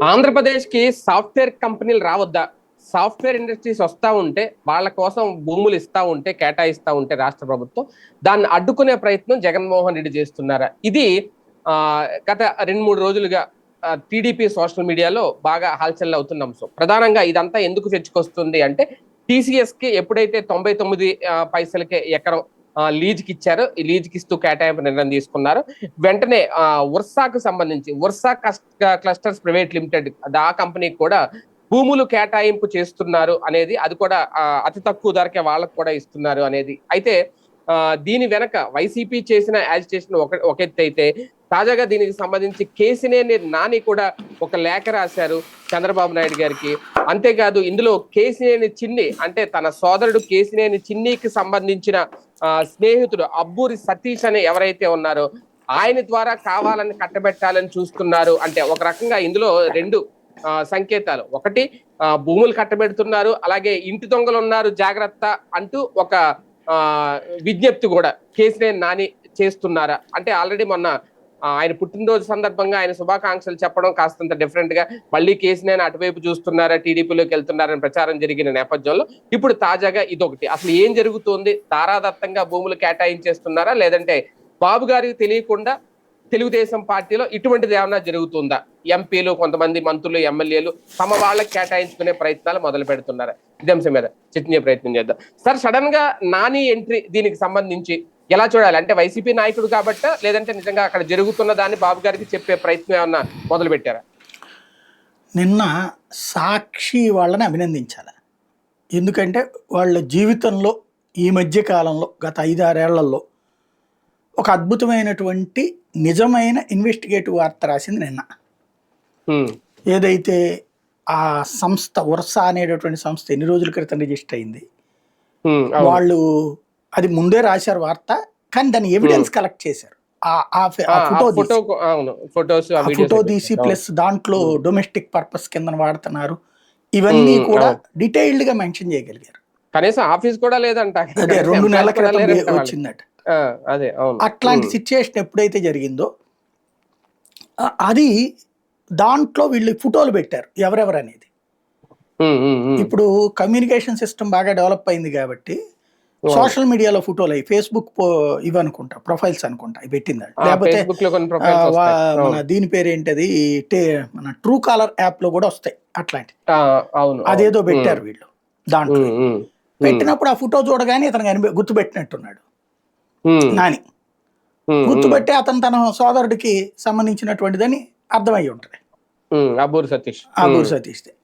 ఆంధ్రప్రదేశ్కి సాఫ్ట్వేర్ కంపెనీలు రావద్దా? Software industries వస్తా ఉంటే వాళ్ళ కోసం భూములు ఇస్తా ఉంటే కేటాయిస్తా ఉంటే రాష్ట్ర ప్రభుత్వం దాన్ని అడ్డుకునే ప్రయత్నం జగన్మోహన్ రెడ్డి చేస్తున్నారా? ఇది ఆ గత 2-3 రోజులుగా టీడీపీ సోషల్ మీడియాలో బాగా హల్చల్ అవుతున్న అంశం. ప్రధానంగా ఇదంతా ఎందుకు తెచ్చుకొస్తుంది అంటే టీసీఎస్ కి ఎప్పుడైతే 99 పైసలకే ఎకరం లీజ్కి ఇచ్చారో, ఈ లీజ్కి ఇస్తూ కేటాయింపు నిర్ణయం తీసుకున్నారు. వెంటనే వర్సాకు సంబంధించి వర్సా క్లస్టర్స్ ప్రైవేట్ లిమిటెడ్ ఆ కంపెనీకి కూడా భూములు కేటాయింపు చేస్తున్నారు అనేది, అది కూడా అతి తక్కువ ధరకే వాళ్ళకు కూడా ఇస్తున్నారు అనేది. అయితే దీని వెనక వైసీపీ చేసిన యాజిటేషన్ ఒక ఎత్తు అయితే, తాజాగా దీనికి సంబంధించి కేసినేని నాని కూడా ఒక లేఖ రాశారు చంద్రబాబు నాయుడు గారికి. అంతేకాదు ఇందులో కేసినేని చిన్ని అంటే తన సోదరుడు కేసినేని చిన్నికి సంబంధించిన స్నేహితుడు అబ్బూరి సతీష్ అనే ఎవరైతే ఉన్నారో ఆయన ద్వారా కావాలని కట్టబెట్టాలని చూస్తున్నారు. అంటే ఒక రకంగా ఇందులో రెండు సంకేతాలు. ఒకటి, భూములు కట్టబెడుతున్నారు, అలాగే ఇంటి దొంగలు ఉన్నారు జాగ్రత్త అంటూ ఒక విజ్ఞప్తి కూడా కేసినేని నాని చేస్తున్నారా అంటే, ఆల్రెడీ మొన్న ఆయన పుట్టినరోజు సందర్భంగా ఆయన శుభాకాంక్షలు చెప్పడం కాస్తంత డిఫరెంట్ గా, మళ్ళీ కేసినేని అటువైపు చూస్తున్నారా, టీడీపీలోకి వెళ్తున్నారని ప్రచారం జరిగిన నేపథ్యంలో ఇప్పుడు తాజాగా ఇదొకటి. అసలు ఏం జరుగుతోంది? తారాదత్తంగా భూములు కేటాయించేస్తున్నారా, లేదంటే బాబు గారికి తెలియకుండా తెలుగుదేశం పార్టీలో ఇటువంటిది ఏమన్నా జరుగుతుందా? ఎంపీలు, కొంతమంది మంత్రులు, ఎమ్మెల్యేలు తమ వాళ్ళకి కేటాయించుకునే ప్రయత్నాలు మొదలు పెడుతున్నారు. ఇదే అంశం మీద చర్చించే ప్రయత్నం చేద్దాం. సార్, సడన్ గా నాని ఎంట్రీ దీనికి సంబంధించి ఎలా చూడాలి? అంటే వైసీపీ నాయకుడు కాబట్ట, లేదంటే నిజంగా అక్కడ జరుగుతున్న దాన్ని బాబు గారికి చెప్పే ప్రయత్నం ఏమన్నా మొదలు పెట్టారా? నిన్న సాక్షి వాళ్ళని అభినందించాలి. ఎందుకంటే వాళ్ళ జీవితంలో ఈ మధ్య కాలంలో గత 5-6 ఏళ్లలో ఒక అద్భుతమైనటువంటి నిజమైన ఇన్వెస్టిగేటివ్ వార్త రాసింది నిన్న. ఏదైతే ఆ సంస్థ వర్సా అనేటటువంటి సంస్థ ఎన్ని రోజుల క్రితం రిజిస్టర్ అయింది, వాళ్ళు అది ముందే రాశారు వార్త, కానీ దాన్ని ఎవిడెన్స్ కలెక్ట్ చేశారు. ఫోటో తీసి ప్లస్ దాంట్లో డొమెస్టిక్ పర్పస్ కింద వాడుతున్నారు, ఇవన్నీ కూడా డీటెయిల్డ్ గా మెన్షన్ చేయగలిగారు. కనీసం ఆఫీస్ కూడా లేదంట, అదే 2 నెలల క్రితం వచ్చిందట. అట్లాంటి సిచ్యుయేషన్ ఎప్పుడైతే జరిగిందో అది దాంట్లో వీళ్ళు ఫోటోలు పెట్టారు ఎవరెవరు అనేది. ఇప్పుడు కమ్యూనికేషన్ సిస్టమ్ బాగా డెవలప్ అయింది కాబట్టి సోషల్ మీడియాలో ఫోటోలు అయ్యి ఫేస్బుక్ ఇవి అనుకుంటా, ప్రొఫైల్స్ అనుకుంటా ఇవి పెట్టింది. లేకపోతే మన దీని పేరు ఏంటది, మన ట్రూ కాలర్ యాప్ లో కూడా వస్తాయి అట్లాంటి. అదేదో పెట్టారు వీళ్ళు. దాంట్లో పెట్టినప్పుడు ఆ ఫోటో చూడగానే ఇతను గుర్తుపెట్టినట్టున్నాడు నాని. గుర్తుపెట్టి అతను తన సోదరుడికి సంబంధించినటువంటిదని అర్థమయ్యి ఉంటది. అబ్బూరి సతీష్.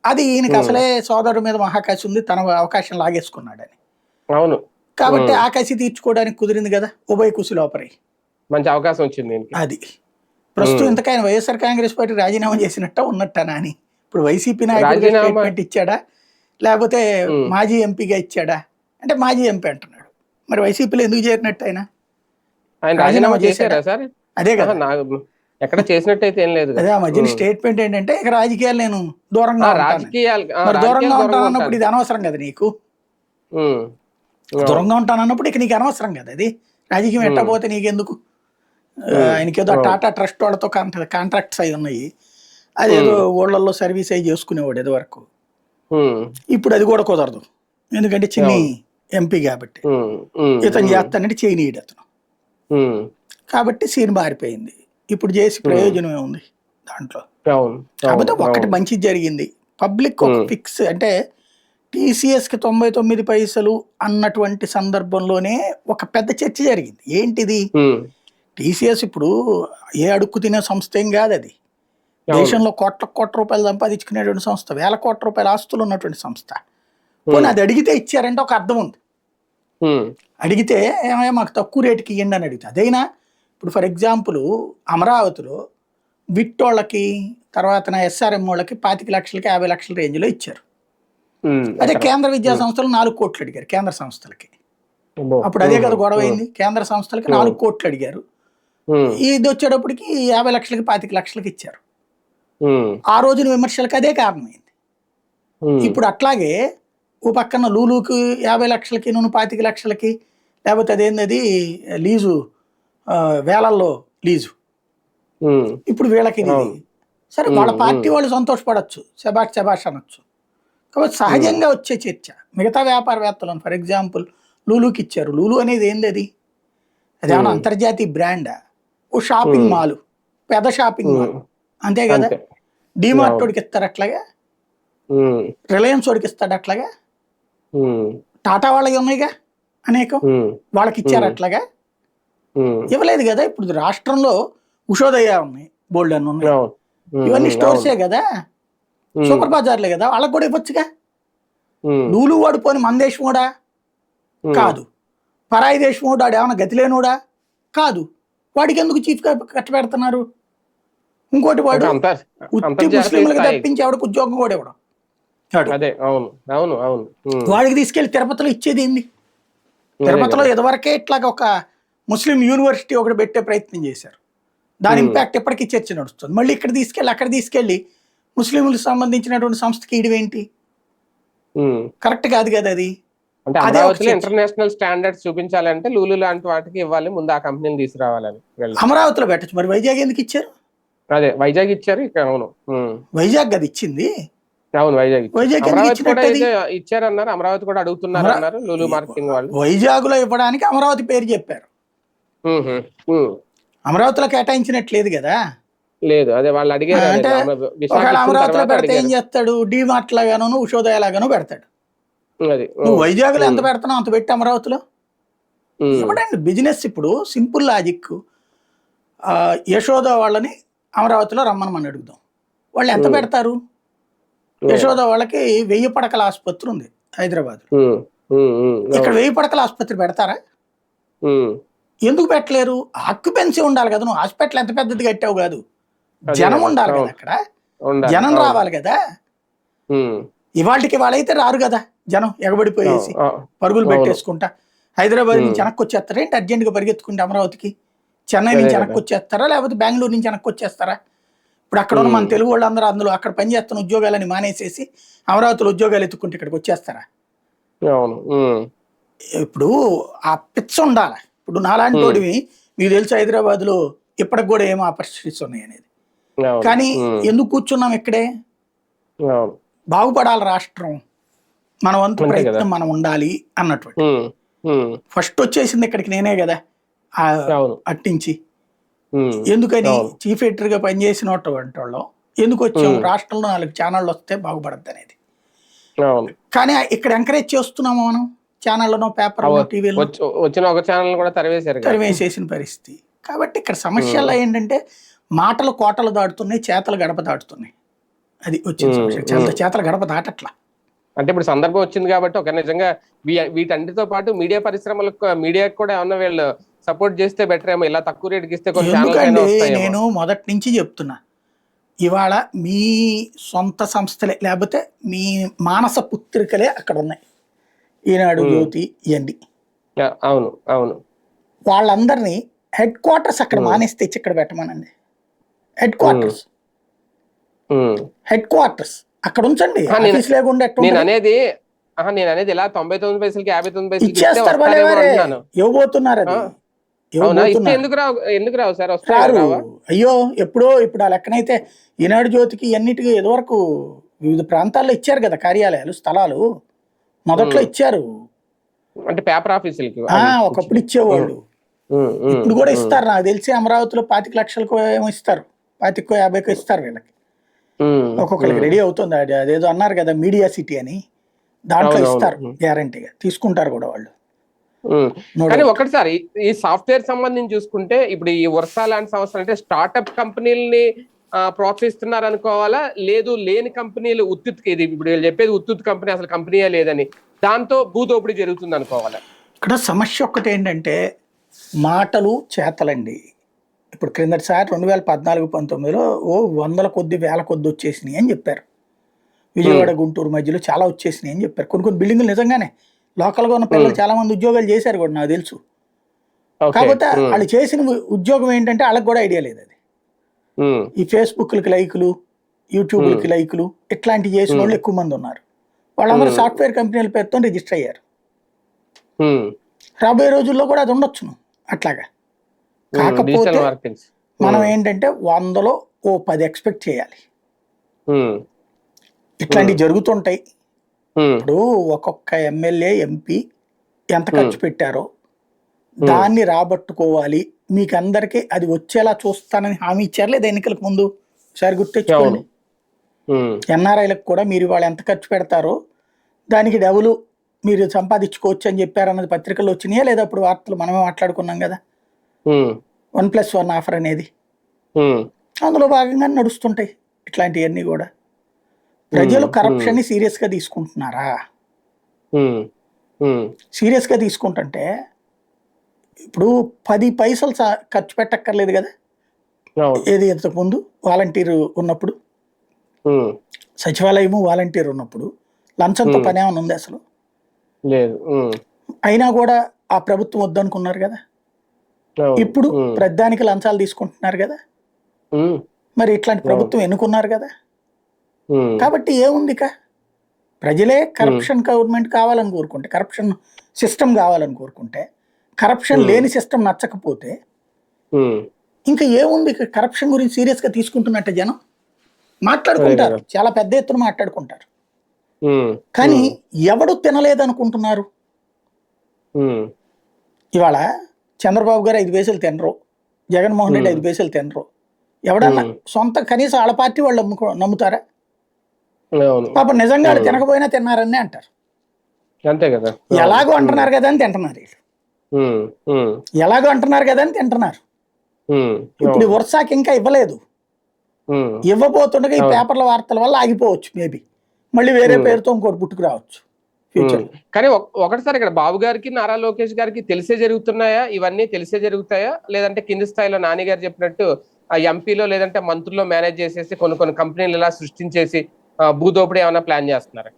అది ఈయనకి అసలే సోదరుడి మీద మహాకాశి ఉంది, తన అవకాశం లాగేసుకున్నాడని. అవును. కాబట్టి ఆ కసి తీర్చుకోవడానికి కుదిరింది కదా, ఉభయ కుశలోపరి మంచి అవకాశం వచ్చింది. అది ప్రస్తుతం ఇంతకైనా వైఎస్ఆర్ కాంగ్రెస్ పార్టీ రాజీనామా చేసినట్ట ఉన్నట్ట నాని. ఇప్పుడు వైసీపీ నాయకుడు స్టేట్మెంట్ ఇచ్చాడా, లేకపోతే మాజీ ఎంపీగా ఇచ్చాడా అంటే మాజీ ఎంపీ అంటున్నాడు. మరి వైసీపీలో ఎందుకు చేరినట్టు ఆయన రాజీనామా చేశారా సార్? అదే కదా, ఎక్కడ చేసినట్టయితే ఏం లేదు. అదే ఆ మధ్యన స్టేట్మెంట్ ఏంటంటే ఇక రాజకీయాలు నేను దూరంగా ఉంటానన్నప్పుడు ఇది అనవసరం కదా నీకు. దూరంగా ఉంటానన్నప్పుడు ఇక నీకు అనవసరం కదా అది. రాజకీయం ఎట్టపోతే నీకెందుకు? ఆయనకి ఏదో టాటా ట్రస్ట్ వాళ్ళతో కాంట్రాక్ట్స్ అయి ఉన్నాయి, అదేదో ఊళ్ళల్లో సర్వీస్ అయి చేసుకునేవాడు ఏదో వరకు. ఇప్పుడు అది కూడా కుదరదు, ఎందుకంటే చిన్ని ఎంపీ కాబట్టి. ఇతను చేస్తానంటే చేయనీయడు అతను. కాబట్టి సీన్ మారిపోయింది. ఇప్పుడు చేసి ప్రయోజనం ఏముంది దాంట్లో? కాకపోతే ఒకటి మంచిది జరిగింది, పబ్లిక్ ఒక ఫిక్స్ అంటే టీసీఎస్కి 99 పైసలు అన్నటువంటి సందర్భంలోనే ఒక పెద్ద చర్చ జరిగింది. ఏంటిది, టీసీఎస్ ఇప్పుడు ఏ అడుక్కు తినే సంస్థ ఏం కాదు, అది దేశంలో కోట్ల రూపాయలు సంపాదించుకునేటువంటి సంస్థ, వేల కోట్ల రూపాయల ఆస్తులు ఉన్నటువంటి సంస్థ. పోనీ అది అడిగితే ఇచ్చారంటే ఒక అర్థం ఉంది. అడిగితే ఏమయ్యా మాకు తక్కువ రేటుకి ఇవ్వండి అని అడిగితే అదైనా. ఇప్పుడు ఫర్ ఎగ్జాంపుల్ అమరావతిలో విట్టోళ్ళకి తర్వాత ఎస్ఆర్ఎం వాళ్ళకి 25 లక్షలకి 50 లక్షల రేంజ్లో ఇచ్చారు. అదే కేంద్ర విద్యా సంస్థలు 4 కోట్లు అడిగారు కేంద్ర సంస్థలకి. అప్పుడు అదే కదా గొడవ అయింది, కేంద్ర సంస్థలకి 4 కోట్లు అడిగారు, ఇది వచ్చేటప్పటికి 50 లక్షలకి 25 లక్షలకి ఇచ్చారు. ఆ రోజున విమర్శలకు అదే కారణమైంది. ఇప్పుడు అట్లాగే ఓ పక్కన లూలుకి 50 లక్షలకి, నువ్వు 25 లక్షలకి, లేకపోతే అదేంది లీజు వేలల్లో లీజు. ఇప్పుడు వీళ్ళకి సరే వాళ్ళ పార్టీ వాళ్ళు సంతోషపడచ్చు, శబాష్ శబాష్ అనొచ్చు. కాబట్టి సహజంగా వచ్చే చర్చ మిగతా వ్యాపారవేత్తలను ఫర్ ఎగ్జాంపుల్ లూలుకి ఇచ్చారు. లూలు అనేది ఏంది? అది ఏమన్నా అంతర్జాతీయ బ్రాండా? ఓ షాపింగ్ మాల్, పెద్ద షాపింగ్ మాల్ అంతే కదా. డిమార్ట్ వాడికి ఇస్తారు అట్లాగా, రిలయన్స్ వాడికి ఇస్తాడు అట్లాగా, టాటా వాళ్ళకి ఉన్నాయిగా అనేకం, వాళ్ళకి ఇచ్చారు అట్లాగా? ఇవ్వలేదు కదా. ఇప్పుడు రాష్ట్రంలో ఉషోదయ ఉన్నాయి, బోల్డ్ అని ఉన్నాయి, ఇవన్నీ స్టోర్సే కదా, సూపర్ బజార్లే కదా, వాళ్ళకి కూడా ఇవ్వచ్చుగా. లూలు వాడు పోని మన దేశమోడా కాదు, పరాయి దేశమోడు, వాడు ఏమన్నా గతి లేనోడా కాదు, వాడికి ఎందుకు చీఫ్ కట్టబెడుతున్నారు? ఇంకోటి వాడు ఉత్తి ముస్లింలకు తప్పించి ఎవడికి ఉద్యోగం కూడా ఇవ్వడం. వాడికి తీసుకెళ్లి తిరుపతిలో ఇచ్చేది ఏంది? తిరుపతిలో ఇదివరకే ఇట్లాగా ఒక ముస్లిం యూనివర్సిటీ ఒకటి పెట్టే ప్రయత్నం చేశారు, దాని ఇంపాక్ట్ ఎప్పటికీ చర్చ నడుస్తుంది. మళ్ళీ ఇక్కడ తీసుకెళ్ళి అక్కడ తీసుకెళ్ళి ముస్లింలకు సంబంధించినటువంటి సంస్థకి ఇడివేంటి? కరెక్ట్ కాదు కదా అది. ఇంటర్నేషనల్ స్టాండర్డ్స్ చూపించాలంటే లూలు లాంటి వాటికి ఇవ్వాలి, ముందు ఆ కంపెనీని తీసుకురావాలని. అమరావతిలో పెట్టచ్చు, మరి వైజాగ్ ఎందుకు ఇచ్చారు? అదే వైజాగ్ ఇచ్చారు. అవును, వైజాగ్ అది ఇచ్చింది. అవును, వైజాగ్ ఇచ్చారన్నారు, అమరావతి కూడా అడుగుతున్నారు అన్నారు లూలు మార్కెటింగ్ వాళ్ళు. వైజాగ్ లో ఇవ్వడానికి అమరావతి పేరు చెప్పారు, అమరావతిలో కేటాయించినట్లేదు కదా. లేదు, అదే వాళ్ళు అడిగారు. అంటే ఒకవేళ అమరావతిలో పెడితే ఏం చేస్తాడు? డిమార్ట్ లాగాను ఉషోదయ లాగాను పెడతాడు. నువ్వు వైజాగ్ లో ఎంత పెడతావు అంత పెట్టి అమరావతిలో ఇవ్వడండి. బిజినెస్ ఇప్పుడు సింపుల్ లాజిక్. యశోద వాళ్ళని అమరావతిలో రమ్మని అడుగుదాం, వాళ్ళు ఎంత పెడతారు? యశోద వాళ్ళకి 1000 పడకల ఆసుపత్రి ఉంది హైదరాబాద్, ఇక్కడ 1000 పడకల ఆసుపత్రి పెడతారా? ఎందుకు పెట్టలేరు? ఆక్యుపెన్సీ ఉండాలి కదా. నువ్వు హాస్పిటల్ ఎంత పెద్దది కట్టావు కాదు, జనం ఉండాలి కదా, అక్కడ జనం రావాలి కదా. ఇవాళకి వాళ్ళైతే రారు కదా, జనం ఎగబడిపోయేసి పరుగులు పెట్టేసుకుంటా హైదరాబాద్ నుంచి వెనక్కి వచ్చేస్తారా ఏంటి? అర్జెంట్గా పరిగెత్తుకుంటే అమరావతికి, చెన్నై నుంచి వెనక్కి వచ్చేస్తారా, లేకపోతే బెంగళూరు నుంచి వెనక్కి వచ్చేస్తారా? ఇప్పుడు అక్కడ ఉన్న మన తెలుగు వాళ్ళందరూ అందులో అక్కడ పనిచేస్తున్న ఉద్యోగాలని మానేసేసి అమరావతిలో ఉద్యోగాలు ఎత్తుకుంటే ఇక్కడికి వచ్చేస్తారా? ఇప్పుడు ఆ పిచ్చ ఉండాలి. ఇప్పుడు నాలాంటి వాడివి మీకు తెలుసు హైదరాబాద్ లో ఇప్పటికి కూడా ఏమో ఆపర్చునిటీస్ ఉన్నాయి అనేది, కానీ ఎందుకు కూర్చున్నాం ఇక్కడే? బాగుపడాలి రాష్ట్రం, మన వంతు ప్రయత్నం మనం ఉండాలి అన్నటువంటి. ఫస్ట్ వచ్చేసింది ఇక్కడికి నేనే కదా అట్టించి. ఎందుకని? చీఫ్ ఎడిటర్ గా పనిచేసిన వాళ్ళు ఎందుకు వచ్చాం? రాష్ట్రంలో 4 ఛానళ్ళు వస్తే బాగుపడద్దు అనేది. కానీ ఇక్కడ ఎంకరేజ్ చేస్తున్నాము మనం, ఛానళ్ళను, పేపర్లో, టీవీలో వచ్చిన ఒక ఛానల్ కూడా తరివేసేసిన పరిస్థితి. కాబట్టి ఇక్కడ సమస్యల్లో ఏంటంటే మాటలు కోటలు దాటుతున్నాయి, చేతలు గడప దాటుతున్నాయి. అది వచ్చిన సమస్య. చేతలు గడప దాటట్లా. అంటే ఇప్పుడు సందర్భం వచ్చింది కాబట్టి ఒక నిజంగా వీటన్నిటితో పాటు మీడియా పరిశ్రమలకు, మీడియాకి కూడా ఏమన్నా వీళ్ళు సపోర్ట్ చేస్తే బెటర్ ఏమో, ఇలా తక్కువ రేటుకి ఇస్తే. నేను మొదటి నుంచి చెప్తున్నా, ఇవాళ మీ సొంత సంస్థలే లేకపోతే మీ మానస పుత్రికలే అక్కడ ఉన్నాయి, ఈనాడు, జ్యోతి, ఇవన్నీ. అవును అవును, వాళ్ళందరినీ హెడ్ క్వార్టర్స్ అక్కడ మానేసి తెచ్చి ఇక్కడ పెట్టమనండి. హెడ్ క్వార్టర్స్ అక్కడ ఉంచండి. నేను అనేది ఇలా 99 పైసలకి 59 పైసలకి ఇచ్చేస్తారు. ఇవ్వబోతున్నారు అది. ఎందుకు రావు సార్? అయ్యో ఎప్పుడో. ఇప్పుడు ఆ లెక్కనైతే ఈనాడు, జ్యోతికి అన్నిటికీ ఇదివరకు వివిధ ప్రాంతాల్లో ఇచ్చారు కదా కార్యాలయాలు, స్థలాలు మొదట్లో ఇచ్చారు. అంటే పేపర్ ఆఫీసులకి ఒకప్పుడు ఇచ్చేవాళ్ళు, ఇప్పుడు కూడా ఇస్తారు. నాకు తెలిసి అమరావతిలో 25 లక్షలకు ఏమో ఇస్తారు, 25కో 50కో ఇస్తారు వీళ్ళకి. ఒక్కొక్కరికి రెడీ అవుతుంది. అదేదో అన్నారు కదా మీడియా సిటీ అని, దాంట్లో ఇస్తారు గ్యారంటీగా, తీసుకుంటారు కూడా వాళ్ళు. కానీ ఒకటిసారి ఈ సాఫ్ట్వేర్ సంబంధించి చూసుకుంటే ఇప్పుడు ఈ వర్షా లాంటి సంస్థలు అంటే స్టార్ట్అప్ కంపెనీలని ప్రోత్సహిస్తున్నారు అనుకోవాలా, లేదు లేని కంపెనీలు ఇది ఇప్పుడు వీళ్ళు చెప్పేది ఉత్తుత్ కంపెనీ అసలు కంపెనీయే లేదని, దాంతో భూదోపిడీ జరుగుతుంది అనుకోవాలా? ఇక్కడ సమస్య ఒక్కటి ఏంటంటే మాటలు చేతలండి. ఇప్పుడు క్రిందటిసారి 2014-19లో 100 కొద్ది 1000 కొద్ది వచ్చేసినాయి అని చెప్పారు. విజయవాడ గుంటూరు మధ్యలో చాలా వచ్చేసినాయి అని చెప్పారు. కొన్ని బిల్డింగులు నిజంగానే లోకల్గా ఉన్న పిల్లలు చాలా మంది ఉద్యోగాలు చేశారు కూడా, నాకు తెలుసు. కాకపోతే వాళ్ళు చేసిన ఉద్యోగం ఏంటంటే వాళ్ళకి కూడా ఐడియా లేదు. అది ఈ ఫేస్బుక్లకి లైకులు, యూట్యూబ్లకి లైకులు, ఇట్లాంటివి చేసిన వాళ్ళు ఎక్కువ మంది ఉన్నారు. వాళ్ళందరూ సాఫ్ట్వేర్ కంపెనీల పేరుతో రిజిస్టర్ అయ్యారు. రాబోయే రోజుల్లో కూడా అది ఉండొచ్చును అట్లాగా. కాకపోతే మనం ఏంటంటే 100లో ఓ 10 ఎక్స్పెక్ట్ చేయాలి. ఉమ్, ఇట్లాంటివి జరుగుతుంటాయి. ఉమ్, ఇప్పుడు ఒక్కొక్క ఎమ్మెల్యే ఎంపీ ఎంత ఉమ్, ఖర్చు పెట్టారో దాన్ని రాబట్టుకోవాలి, మీకు అందరికీ అది వచ్చేలా చూస్తానని హామీ ఇచ్చారు లేదా ఎన్నికలకు ముందు? ఒకసారి గుర్తెచ్చుకోండి. అవును. ఉమ్, ఎన్ఆర్ఐలకు కూడా మీరు వాళ్ళు ఎంత ఖర్చు పెడతారో దానికి డబులు మీరు సంపాదించుకోవచ్చు అని చెప్పారన్నది పత్రికల్లో వచ్చినాయా లేదా? అప్పుడు వార్తలు మనమే మాట్లాడుకున్నాం కదా, ఉమ్, 1+1 ఆఫర్ అనేది. ఉమ్, అందులో భాగంగానే నడుస్తుంటాయి ఇట్లాంటివన్నీ కూడా. ఉమ్, ప్రజలు ఉమ్, కరప్షన్ని సీరియస్గా తీసుకుంటున్నారా? ఉమ్, ఉమ్, సీరియస్గా తీసుకుంటుంటే ఇప్పుడు 10 పైసలు ఖర్చు పెట్టక్కర్లేదు కదా. అవును. ఏది ఇంతకుముందు వాలంటీర్ ఉన్నప్పుడు, ఉమ్, సచివాలయము వాలంటీర్ ఉన్నప్పుడు లంచంతో ఉమ్, పని ఏమైనా ఉంది అసలు? లేదు. ఉమ్, అయినా కూడా ఆ ప్రభుత్వం వద్దనుకున్నారు కదా. అవును. ఇప్పుడు ఉమ్, ప్రతిదానికి లంచాలు తీసుకుంటున్నారు కదా. ఉమ్, మరి ఇట్లాంటి అవును. ప్రభుత్వం ఎన్నుకున్నారు కదా. ఉమ్, కాబట్టి ఏముంది ఇక, ప్రజలే ఉమ్, కరప్షన్ గవర్నమెంట్ కావాలని కోరుకుంటే, కరప్షన్ సిస్టమ్ కావాలని కోరుకుంటే, కరప్షన్ ఉమ్, లేని సిస్టమ్ నచ్చకపోతే ఉమ్, ఇంకా ఏముంది? ఇక కరప్షన్ గురించి సీరియస్గా తీసుకుంటున్నట్టే జనం అదే మాట్లాడుకుంటారు, కదా. చాలా పెద్ద ఎత్తున మాట్లాడుకుంటారు. ఉమ్, కానీ ఉమ్, ఎవడు తినలేదనుకుంటున్నారు? ఉమ్, ఇవాళ చంద్రబాబు గారు 5 పైసలు తినరు, జగన్మోహన్ రెడ్డి ఉమ్, 5 పైసలు తినరు. ఎవడన్నా ఉమ్, సొంత కనీసం వాళ్ళ పార్టీ వాళ్ళు నమ్ముతారా? అవును. పాపం నిజంగా వాళ్ళు ఉమ్, తినకపోయినా తిన్నారని అంటారు. అంతే కదా. అవును. ఎలాగో ఉమ్, అంటున్నారు కదా అని తింటున్నారు వీళ్ళు. ఉమ్, ఉమ్, ఎలాగో అంటున్నారు కదా అని తింటున్నారు. ఉమ్, ఇప్పుడు ఈ అవును. వర్షాకి ఇంకా ఇవ్వలేదు, ఉమ్, ఇవ్వబోతుండగా ఈ అవును. పేపర్ల వార్తల వల్ల ఆగిపోవచ్చు మేబీ. మళ్ళీ వేరే ఉమ్, పేరుతో ఇంకోటి పుట్టుకు రావచ్చు ఉమ్. ఫ్యూచర్లో. కానీ ఒకటిసారి ఇక్కడ బాబు గారికి నారా లోకేష్ గారికి తెలిసే జరుగుతున్నాయా ఇవన్నీ? తెలిసే జరుగుతాయా, లేదంటే కింది స్థాయిలో నాని గారు చెప్పినట్టు ఆ ఎంపీలో లేదంటే మంత్రుల్లో మేనేజ్ చేసేసి కొన్ని కొన్ని కంపెనీలు ఇలా సృష్టించేసి భూదోపిడీ ఏమైనా ప్లాన్ చేస్తున్నారా?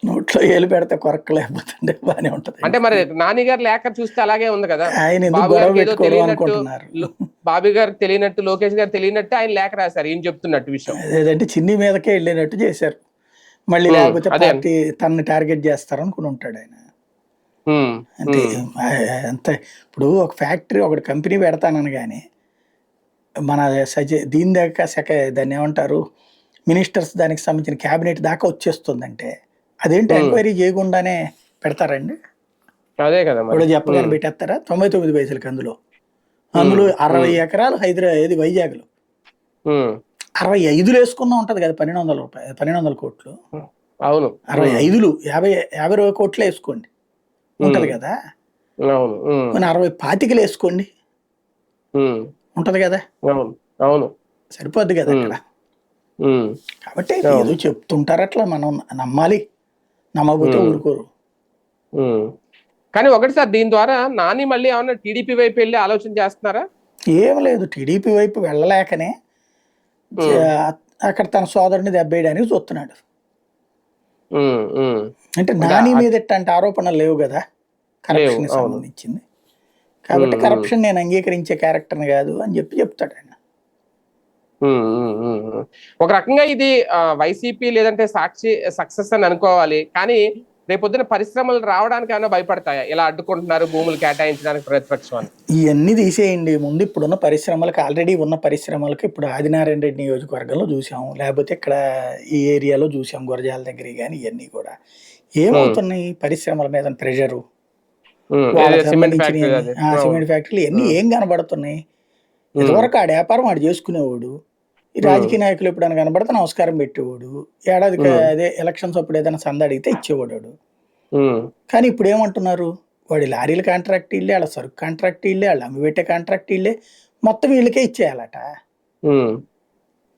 నోట్లో ఏలు పెడితే కొరక్కలేకపోతుండే బాగానే అంటే ఉంటుందండి. మరి నాని గారి లేఖ చూస్తే అలాగే ఉంది కదా. ఆయన ఎందుకు బాబు గొడవ గారికి ఏదో పెట్టుకోవడం తెలియనట్టు, అనుకుంటున్నారు? బాబు గారికి తెలియనట్టు, లోకేష్ గారు తెలియనట్టు ఆయన లేఖ రాశారు ఈయన చెప్తున్నట్టు విషయం. అదేంటే చిన్ని మీదకే వెళ్ళినట్టు చేశారు. మళ్ళీ లేకపోతే అదే. పార్టీ తనని టార్గెట్ చేస్తారు అనుకుని ఉంటాడు ఆయన. ఉమ్, అంటే ఉమ్, అంతే. ఇప్పుడు ఒక ఫ్యాక్టరీ ఒకటి కంపెనీ పెడతానని మన దీని దాకా దాన్ని ఏమంటారు, మినిస్టర్స్ దానికి సంబంధించిన క్యాబినెట్ దాకా వచ్చేస్తుందంటే అదేంటి ఉమ్, ఎంక్వైరీ చేయకుండానే పెడతారండి? అదే కదా మరి. ఇప్పుడు చెప్పగానే ఉమ్, పెట్టేస్తారా? 99 పైసలకి అందులో ఉమ్, అందులో 60 ఉమ్, ఎకరాలు హైదరాబాద్ ఏది వైజాగ్లో ఉమ్, 65 వేసుకున్నా ఉంటుంది కదా. 1200 కోట్లు, అవును. ఉమ్, 65 50 కోట్లే వేసుకోండి ఉమ్, ఉంటది కదా. అవును. ఉమ్, కొన్ని 60 25 వేసుకోండి ఉమ్, ఉంటది కదా, అవును. అవును. సరిపోద్ది కదా ఉమ్, అక్కడ. ఉమ్, కాబట్టి ఏదో అవును. చెప్తుంటారు, అట్లా మనం నమ్మాలి, నమ్మకపోతే ఉమ్, ఊరుకోరు. ఉమ్. కానీ ఒకటి సార్, దీని ద్వారా నాని మళ్ళీ ఏమన్నా టీడీపీ వైపు వెళ్ళి ఆలోచన చేస్తున్నారా? ఏం లేదు, టీడీపీ వైపు వెళ్ళలేకనే ఉమ్, అక్కడ తన సోదరుని దెబ్బేయడానికి చూస్తున్నాడు. ఉమ్, ఉమ్. అంటే అంటే నాని మీద ఇట్లాంటి ఆరోపణలు లేవు కదా, లేవు. కరప్షన్ అవును. సంబంధించింది. కాబట్టి ఉమ్, ఉమ్, కరప్షన్ నేను అంగీకరించే క్యారెక్టర్ని కాదు అని చెప్తాడు ఆయన. ఉమ్, ఉమ్, ఉమ్, ఉమ్. ఒక రకంగా ఇది వైసీపీ లేదంటే సాక్షి సక్సెస్ అని అనుకోవాలి. కానీ రేపొద్దున పరిశ్రమలు రావడానికి ఏమైనా భయపడతాయా ఇలా అడ్డుకుంటున్నారు భూములు కేటాయించడానికి ప్రతిపక్షం అని? ఇవన్నీ తీసేయండి. ముందు ఇప్పుడున్న పరిశ్రమలకు, ఆల్రెడీ ఉన్న పరిశ్రమలకు ఇప్పుడు ఆదినారాయణ రెడ్డి నియోజకవర్గంలో చూసాము, లేకపోతే ఇక్కడ ఈ ఏరియాలో చూసాం గురజాల దగ్గర కానీ, ఇవన్నీ కూడా ఉమ్, ఏమవుతున్నాయి? పరిశ్రమల మీద ప్రెషరు, ఉమ్. ఏదో వాళ్ళకి సిమెంట్ సంబంధించినవి ఫ్యాక్టరీ అన్ని, అది. అవును. సిమెంట్ ఫ్యాక్టరీలు ఇవన్నీ ఉమ్, ఏం కనబడుతున్నాయి? ఉమ్, ఇదివరకు ఆడ వ్యాపారం ఆడు చేసుకునేవాడు, ఈ ఉమ్, రాజకీయ నాయకులు ఎప్పుడైనా కనబడితే నమస్కారం పెట్టేవాడు, ఏడాదికి ఉమ్, అదే ఎలక్షన్స్ అప్పుడు ఏదైనా సంద అడిగితే ఇచ్చేవాడు వాడు. ఉమ్, కానీ ఇప్పుడు ఏమంటున్నారు? వాడి లారీల కాంట్రాక్ట్ ఇల్లే, వాళ్ళ సరుకు కాంట్రాక్ట్ ఇల్లే, వాళ్ళు అమ్మి పెట్టే కాంట్రాక్ట్ ఇల్లే, మొత్తం వీళ్ళకే ఇచ్చేయాలట. ఉమ్,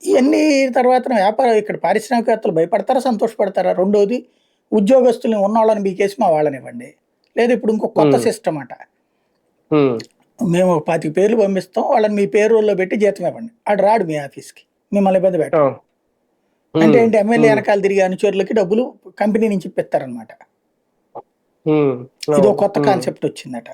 ఇవన్నీ తర్వాత వ్యాపారం ఇక్కడ పారిశ్రామికవేత్తలు భయపడతారా, సంతోషపడతారా? రెండోది, ఉద్యోగస్తుల్ని ఉన్నవాళ్ళని బీకేసి మా వాళ్ళని ఇవ్వండి. లేదు ఇప్పుడు ఇంకో కొత్త ఉమ్, సిస్టమ్ అట, ఉమ్, మేము 25 పేర్లు పంపిస్తాం, వాళ్ళని మీ పేరులో పెట్టి జీతం ఇవ్వండి. ఆడు రాడు మీ ఆఫీస్కి, మిమ్మల్ని ఇబ్బంది పెట్టరు. అవును. అంటే ఉమ్, ఏంటి? ఎమ్మెల్యే ఉమ్, వెనకాల తిరిగి అనుచరులకి డబ్బులు కంపెనీ నుంచి ఇప్పిస్తారనమాట. ఉమ్, ఇదో అవును. కొత్త ఉమ్. కాన్సెప్ట్ వచ్చిందట.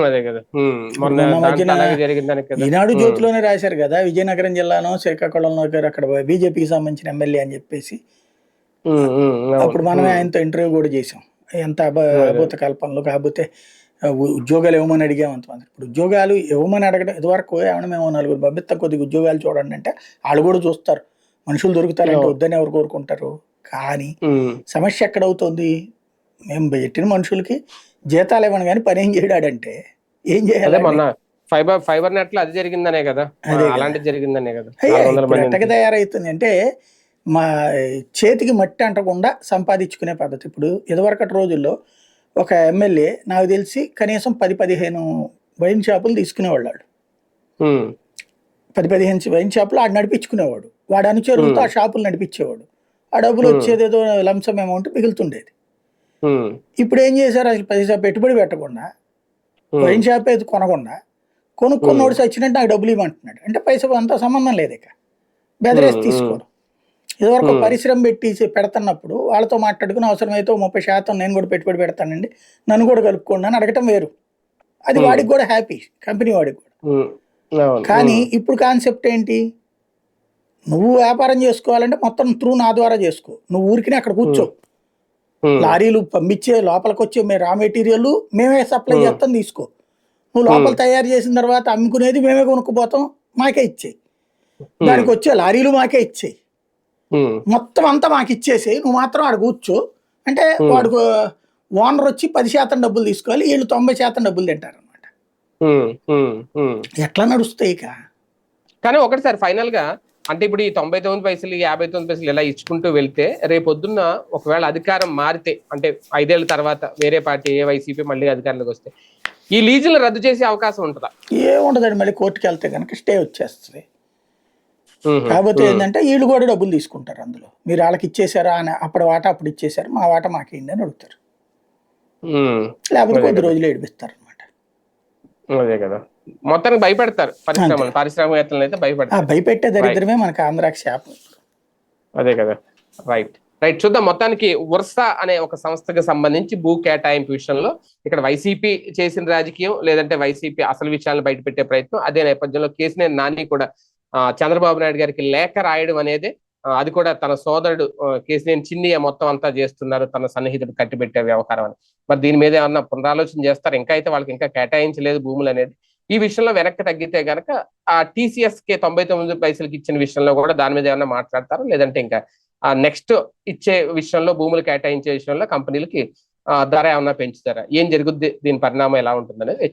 అదే కదా. ఇప్పుడు మొన్న మొన్న దాంట్లో మధ్యన అలాగే జరిగిందానికి కదా. ఈనాడు ఉమ్, జ్యోతిలోనే రాశారు కదా, విజయనగరం జిల్లాలో శ్రీకాకుళంలో గారు అక్కడ బీజేపీకి సంబంధించిన ఎమ్మెల్యే అని చెప్పేసి. ఉమ్, ఉమ్, అవును. అప్పుడు మనమే ఉమ్, ఆయనతో ఇంటర్వ్యూ కూడా చేసాం. ఎంత అదే. అభూత కల్పనలు. కాకపోతే ఉద్యోగాలు ఇవ్వమని అడిగాం అంతమంది. ఇప్పుడు ఉద్యోగాలు ఇవ్వమని అడగడం ఇదివరకు ఏమన్నా మేము నలుగురు పంపిస్తాం కొద్దిగా ఉద్యోగాలు చూడండి అంటే వాళ్ళు కూడా చూస్తారు. మనుషులు దొరుకుతారంటే వద్దని ఎవరు కోరుకుంటారు. కానీ సమస్య ఎక్కడవుతుంది, మేము పెట్టిన మనుషులకి జీతాలు ఇవ్వను కానీ పని ఏం చేయడాడంటే ఏం చేయాలి? మొన్న ఫైబర్ నెట్ లో అది జరిగిందనే కదా, అలాంటి జరిగిందనే కదా. ఇప్పుడు ఎట్టగా తయారవుతుంది అంటే మా చేతికి మట్టి అంటకుండా సంపాదించుకునే పద్ధతి. ఇప్పుడు ఇదివరకటి రోజుల్లో ఒక ఎమ్మెల్యే నాకు తెలిసి కనీసం 10-15 వైన్ షాపులు తీసుకునేవాళ్ళు. 10-15 వైన్ షాపులు ఆడు నడిపించుకునేవాడు. వాడు అనుచరులతో ఆ షాపులు నడిపించేవాడు. ఆ డబ్బులు వచ్చేదేదో లంసం అమౌంట్ మిగులుతుండేది. ఇప్పుడు ఏం చేశారు, అసలు 10 శాతం పెట్టుబడి పెట్టకుండా వైన్ షాప్ అయితే కొనకుండా కొనుక్కున్నోడు చచ్చినట్టు నాకు డబ్బులు ఇవ్వమంటున్నాడు. అంటే పైసా అంతా సంబంధం లేదు, ఇక బెదరేసి తీసుకోవడం. ఇదివరకు పరిశ్రమ పెట్టి పెడుతున్నప్పుడు వాళ్ళతో మాట్లాడుకుని అవసరమైతే 30% నేను కూడా పెట్టుబడి పెడతానండి, నన్ను కూడా కలుపుకోండి అని అడగటం వేరు. అది వాడికి కూడా హ్యాపీ, కంపెనీ వాడికి కూడా. కానీ ఇప్పుడు కాన్సెప్ట్ ఏంటి, నువ్వు వ్యాపారం చేసుకోవాలంటే మొత్తం త్రూ నా ద్వారా చేసుకో, నువ్వు ఊరికి అక్కడ కూర్చో, లారీలు పంపించే లోపలికి వచ్చే రా మెటీరియల్ మేమే సప్లై చేస్తాం, తీసుకో, నువ్వు లోపల తయారు చేసిన తర్వాత అమ్ముకునేది మేమే కొనుక్కుపోతాం, మాకే ఇచ్చేయి, దానికి వచ్చే లారీలు మాకే ఇచ్చేయి, మొత్తం అంతా మాకు ఇచ్చేసి నువ్వు మాత్రం ఆడ కూర్చో అంటే వాడు ఓనర్ వచ్చి 10% డబ్బులు తీసుకోవాలి, వీళ్ళు 90% డబ్బులు తింటారు అనమాట. ఎట్లా నడుస్తాయి ఇక? కానీ ఒకటిసారి ఫైనల్ గా అంటే ఇప్పుడు ఈ 99 పైసలు 59 పైసలు ఇలా ఇచ్చుకుంటూ వెళ్తే రేపొద్దున్న ఒకవేళ అధికారం మారితే, అంటే 5 ఏళ్ల తర్వాత వేరే పార్టీ వైసీపీ మళ్ళీ అధికారంలోకి వస్తే ఈ లీజులు రద్దు చేసే అవకాశం ఉంటుందా? ఏముండదండి, మళ్ళీ కోర్టుకి వెళ్తే కనుక స్టే వచ్చేస్తుంది. కాకపోతే ఏంటంటే వీళ్ళు కూడా డబ్బులు తీసుకుంటారు అందులో, మీరు వాళ్ళకి ఇచ్చేసారా అని, అప్పుడు వాటా అప్పుడు ఇచ్చేసారు, మా వాటా మాకేంటి అని అడుగుతారు, లేకపోతే కొద్ది రోజులు ఏడిపిస్తారు అనమాట. అదే కదా, మొత్తానికి భయపెడతారు పారిశ్రామికవేత్తలను అయితే భయపెడతారు. భయపెట్టే దరిద్రమే మనకు ఆంధ్రాకి శాపం. అదే కదా, రైట్. చూద్దాం. మొత్తానికి ఉర్సా అనే ఒక సంస్థకు సంబంధించి భూ కేటాయింపు విషయంలో ఇక్కడ వైసీపీ చేసిన రాజకీయం, లేదంటే వైసీపీ అసలు విషయాలను బయటపెట్టే ప్రయత్నం. అదే నేపథ్యంలో కేసినేని నాని కూడా చంద్రబాబు నాయుడు గారికి లేఖ రాయడం అనేది, అది కూడా తన సోదరుడు కేసినేని చిన్నయ్య మొత్తం అంతా చేస్తున్నారు, తన సన్నిహితుడు కట్టిపెట్టే వ్యవహారం అని. మరి దీని మీద ఏమన్నా పునరాలోచన చేస్తారు? ఇంకా అయితే వాళ్ళకి ఇంకా కేటాయించలేదు భూములు అనేది. ఈ విషయంలో వెనక్కి తగ్గితే గనక ఆ TCS కి 99 పైసలకి ఇచ్చిన విషయంలో కూడా దాని మీద ఏమన్నా మాట్లాడతారు, లేదంటే ఇంకా నెక్స్ట్ ఇచ్చే విషయంలో భూములు కేటాయించే విషయంలో కంపెనీలకి ధర ఏమన్నా పెంచుతారా, ఏం జరుగుద్ది, దీని పరిణామం ఎలా ఉంటుంది అనేది